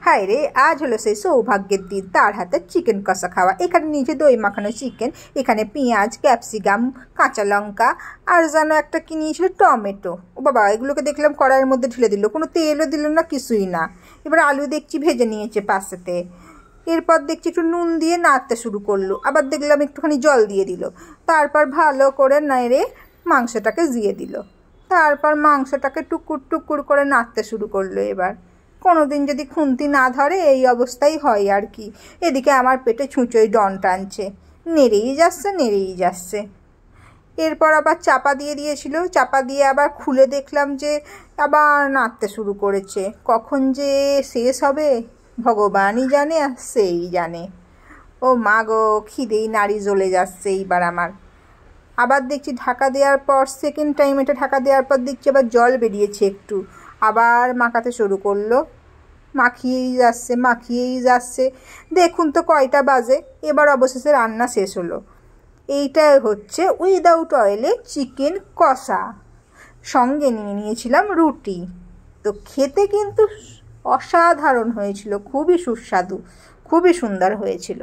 হায় রে, আজ হলো সেই সৌভাগ্যের দিন, তার হাতে চিকেন কষা খাওয়া। এখানে নিচে দই মাখানো চিকেন, এখানে পেঁয়াজ, ক্যাপসিকাম, কাঁচা লঙ্কা আর যেন একটা কি নিয়েছিল টমেটো। ও বাবা, এগুলোকে দেখলাম কড়াইয়ের মধ্যে ঢেলে দিল, কোনো তেলও দিল না, কিছুই না। এবার আলু দেখছি ভেজে নিয়েছে পাশেতে। এরপর দেখছি একটু নুন দিয়ে নাড়তে শুরু করলো, আবার দেখলাম একটুখানি জল দিয়ে দিল। তারপর ভালো করে নেড়ে মাংসটাকে দিয়ে দিল। তারপর মাংসটাকে টুকুর টুকুর করে নাড়তে শুরু করলো। এবার কোনো দিন যদি খুন্তি না ধরে এই অবস্থাই হয় আর কি। এদিকে আমার পেটে ছুঁচোই ডন টানছে, নেড়েই যাচ্ছে। এরপর আবার চাপা দিয়ে দিয়েছিল, চাপা দিয়ে আবার খুলে দেখলাম যে আবার নাড়তে শুরু করেছে। কখন যে শেষ হবে ভগবানই জানে, আর সেই জানে। ও মা গো, খিদেই নাড়ি জ্বলে যাচ্ছে এইবার আমার। আবার দেখছি ঢাকা দেওয়ার পর সেকেন্ড টাইম এটা ঢাকা দেওয়ার পর দেখছি আবার জল বেরিয়েছে একটু, আবার মাখাতে শুরু করলো। মাখিয়েই যাচ্ছে। দেখুন তো কয়টা বাজে। এবার অবশেষে রান্না শেষ হলো। এইটাই হচ্ছে উইদাউট অয়েলে চিকেন কষা, সঙ্গে নিয়ে নিয়েছিলাম রুটি। তো খেতে কিন্তু অসাধারণ হয়েছিল, খুবই সুস্বাদু, খুবই সুন্দর হয়েছিল।